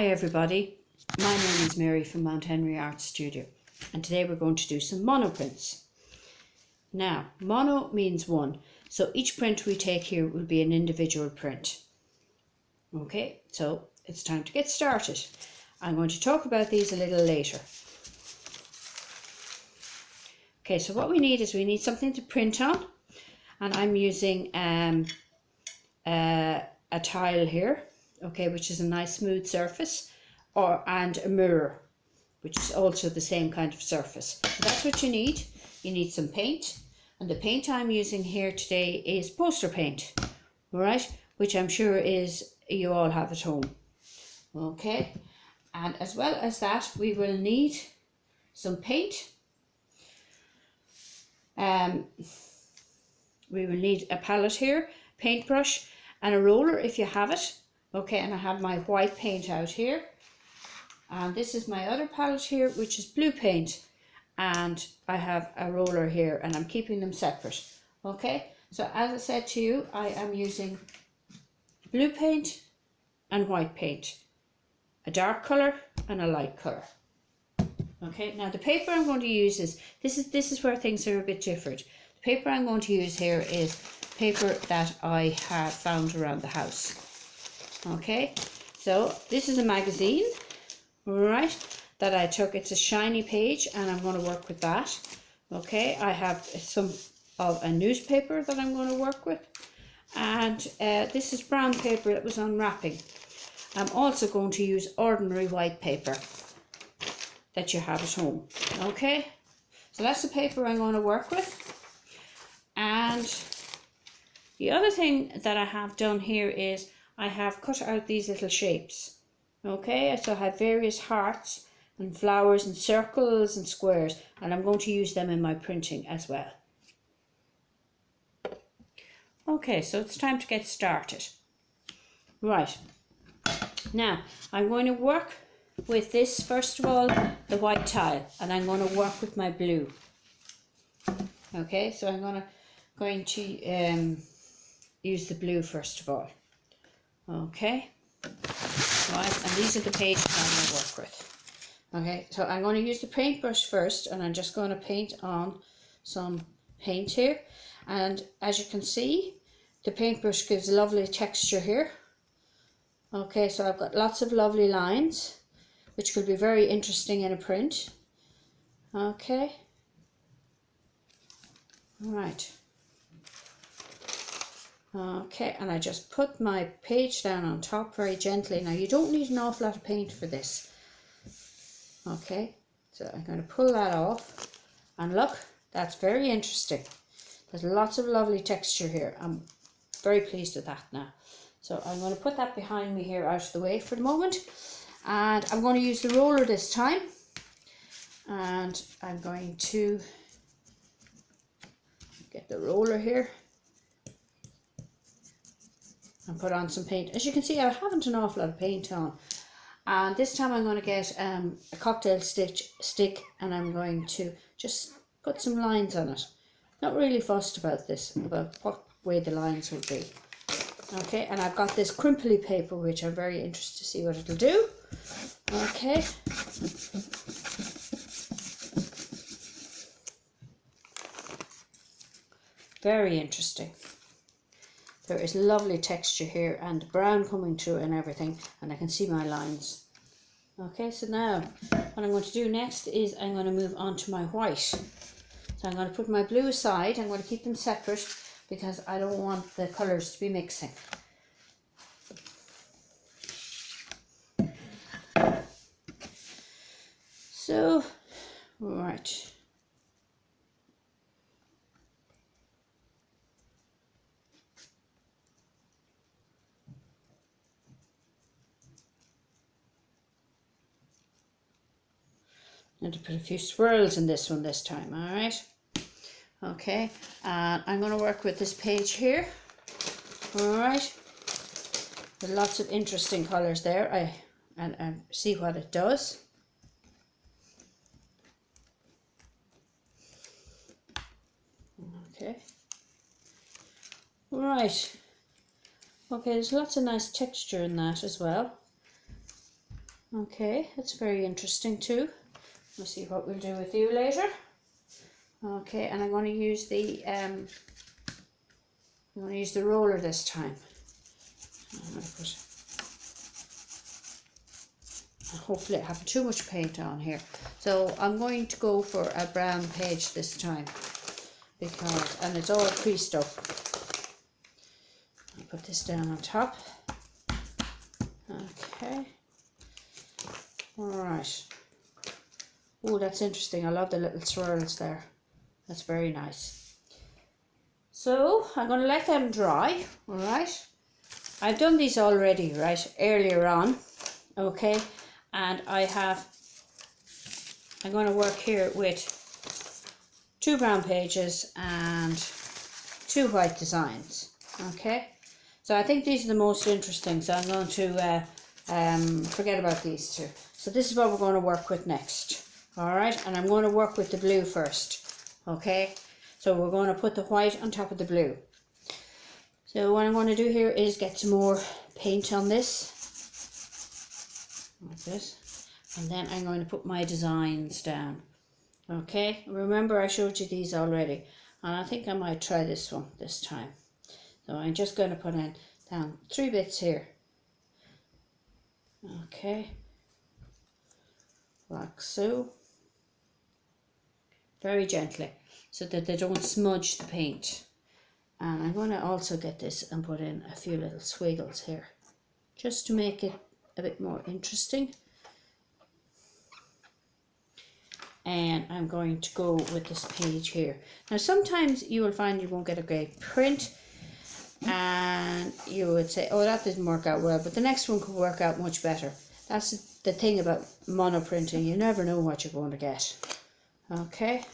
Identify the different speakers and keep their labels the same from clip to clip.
Speaker 1: Hi everybody, my name is Mary from Mount Henry Art Studio, and today we're going to do some mono prints. Now, mono means one, so each print we take here will be an individual print. Okay, so it's time to get started. I'm going to talk about these a little later. Okay, so what we need something to print on, and I'm using a tile here, okay, which is a nice smooth surface, and a mirror, which is also the same kind of surface. So that's what you need. You need some paint, and the paint I'm using here today is poster paint, all right, which I'm sure is you all have at home. Okay, and as well as that, we will need some paint. We will need a palette here, paintbrush, and a roller if you have it. Okay, and I have my white paint out here, and this is my other palette here, which is blue paint, and I have a roller here, and I'm keeping them separate. Okay, so as I said to you, I am using blue paint and white paint, a dark color and a light color. Okay, now the paper I'm going to use is this is where things are a bit different. The paper I'm going to use here is paper that I have found around the house. Okay, so this is a magazine, right, that I took. It's a shiny page, and I'm going to work with that. Okay, I have some of a newspaper that I'm going to work with, and this is brown paper that was unwrapping. I'm also going to use ordinary white paper that you have at home. Okay, so that's the paper I'm going to work with. And the other thing that I have done here is I have cut out these little shapes. Okay, so I have various hearts and flowers and circles and squares, and I'm going to use them in my printing as well. Okay, so it's time to get started. Right, now I'm going to work with this, first of all, the white tile, and I'm going to work with my blue. Okay, so I'm going to use the blue first of all. Okay, right, and these are the pages I'm going to work with. Okay, so I'm going to use the paintbrush first, and I'm just going to paint on some paint here, and as you can see, the paintbrush gives a lovely texture here. Okay, so I've got lots of lovely lines, which could be very interesting in a print. Okay, right. Okay, and I just put my page down on top very gently. Now you don't need an awful lot of paint for this. Okay, so I'm going to pull that off, and look, that's very interesting. There's lots of lovely texture here. I'm very pleased with that now. So I'm going to put that behind me here out of the way for the moment, and I'm going to use the roller this time, and I'm going to get the roller here and put on some paint. As you can see, I haven't an awful lot of paint on, and this time I'm going to get a cocktail stick, and I'm going to just put some lines on it. Not really fussed about this, about what way the lines will be. Okay, and I've got this crimply paper, which I'm very interested to see what it'll do. Okay, very interesting. There is lovely texture here, and brown coming through and everything, and I can see my lines. Okay, so now what I'm going to do next is I'm going to move on to my white. So I'm going to put my blue aside. I'm going to keep them separate because I don't want the colours to be mixing. So, right. I'm going to put a few swirls in this one this time, all right? Okay, and I'm going to work with this page here, all right? With lots of interesting colours there, and see what it does. Okay, right. Okay, there's lots of nice texture in that as well. Okay, that's very interesting too. We'll see what we'll do with you later. Okay, and I'm going to use the roller this time. I'm going to put, hopefully I haven't too much paint on here. So I'm going to go for a brown page this time, because, and it's all creased up. I'll put this down on top. Okay. Alright. Oh, that's interesting. I love the little swirls there. That's very nice. So I'm going to let them dry. Alright. I've done these already, right, earlier on. Okay. And I'm going to work here with 2 brown pages and 2 white designs. Okay. So I think these are the most interesting. So I'm going to forget about these 2. So this is what we're going to work with next. Alright, and I'm going to work with the blue first. Okay, so we're going to put the white on top of the blue. So what I'm going to do here is get some more paint on this. Like this. And then I'm going to put my designs down. Okay, remember I showed you these already. And I think I might try this one this time. So I'm just going to put down 3 bits here. Okay. Like so. Very gently, so that they don't smudge the paint. And I'm going to also get this and put in a few little squiggles here, just to make it a bit more interesting. And I'm going to go with this page here. Now sometimes you will find you won't get a great print, and you would say, oh, that didn't work out well, but the next one could work out much better. That's the thing about monoprinting, you never know what you're going to get. Okay,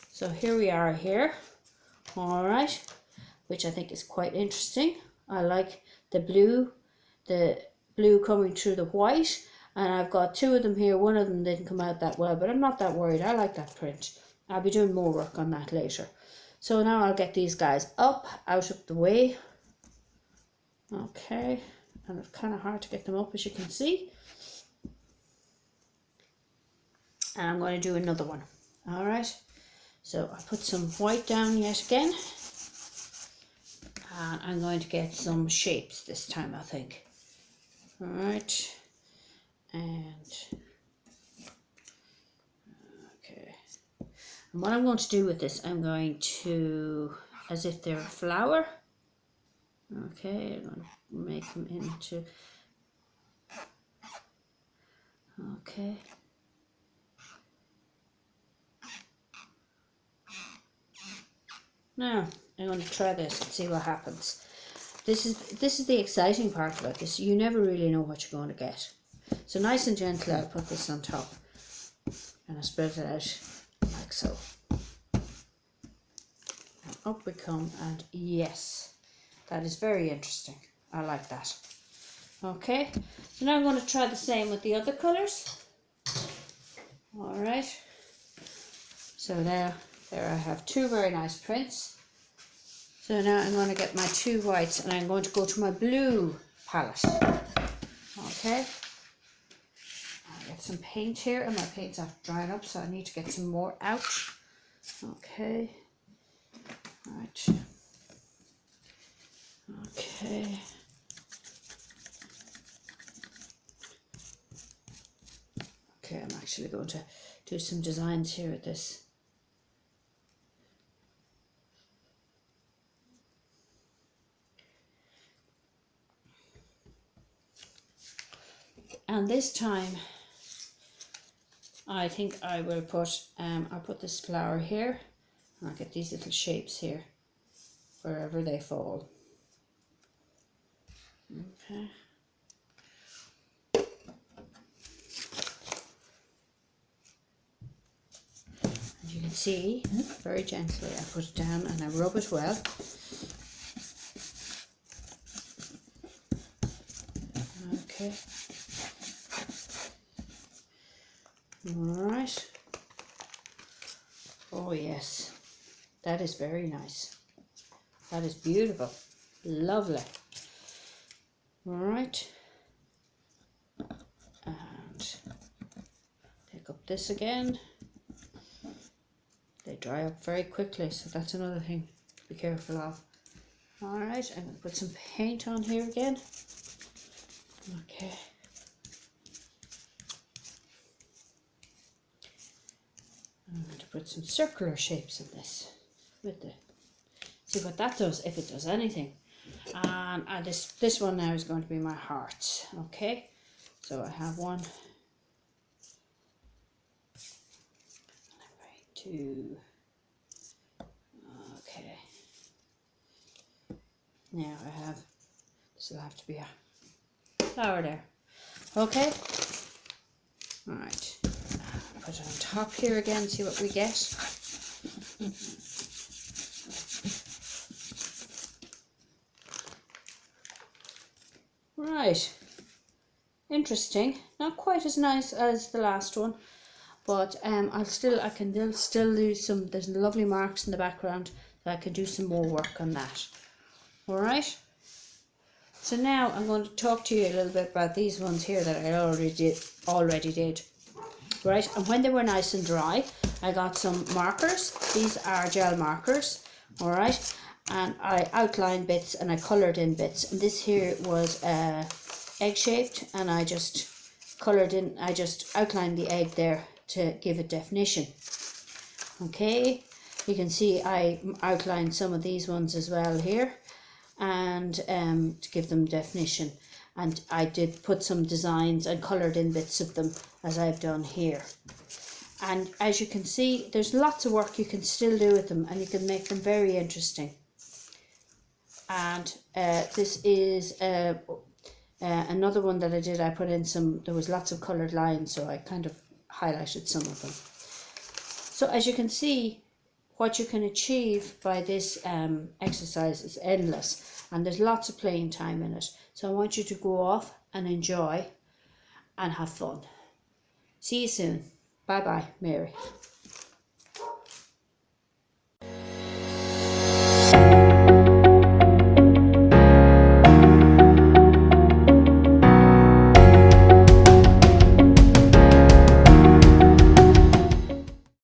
Speaker 1: so here we are here. Alright, which I think is quite interesting. I like the blue coming through the white, and I've got 2 of them here. One of them didn't come out that well, but I'm not that worried. I like that print. I'll be doing more work on that later. So now I'll get these guys up, out of the way. Okay, and it's kind of hard to get them up, as you can see. And I'm going to do another one. Alright, so I put some white down yet again. And I'm going to get some shapes this time, I think. Alright, and okay. And what I'm going to do with this, I'm going to, as if they're a flower. Okay, I'm going to make them into, okay. Now, I'm going to try this and see what happens. This is the exciting part about this. You never really know what you're going to get. So nice and gently, I'll put this on top. And I spread it out like so. And up we come, and yes, that is very interesting. I like that. Okay, so now I'm going to try the same with the other colours. Alright. So now, there I have 2 very nice prints. So now I'm going to get my 2 whites, and I'm going to go to my blue palette. Okay. I'll get some paint here, and my paint's after drying up, so I need to get some more out. Okay. Right. Okay. Okay, I'm actually going to do some designs here with this. And this time, I think I will put, I'll put this flower here, and I'll get these little shapes here, wherever they fall. Okay. And you can see, very gently, I put it down and I rub it well. Okay. Alright. Oh yes, that is very nice. That is beautiful. Lovely. Alright. up this again. They dry up very quickly, so that's another thing to be careful of. Alright, I'm going to put some paint on here again. Okay. I'm going to put some circular shapes in this. See what that does, if it does anything. And this one now is going to be my hearts. Okay, so I have one. I'm going to... Okay. Now I have... This will have to be a flower there. Okay. Alright. Put it on top here again, see what we get. Right, interesting. Not quite as nice as the last one, but I can still do some. There's lovely marks in the background that I can do some more work on that. All right. So now I'm going to talk to you a little bit about these ones here that I already did. Right, and when they were nice and dry, I got some markers. These are gel markers. All right. And I outlined bits and I coloured in bits, and this here was egg shaped, and I just outlined the egg there to give it definition. Okay, you can see I outlined some of these ones as well here, and to give them definition, and I did put some designs and coloured in bits of them as I've done here. And as you can see, there's lots of work you can still do with them, and you can make them very interesting. And this is another one that I did. I put in there was lots of coloured lines, so I kind of highlighted some of them. So as you can see, what you can achieve by this exercise is endless, and there's lots of playing time in it. So I want you to go off and enjoy and have fun. See you soon. Bye bye, Mary.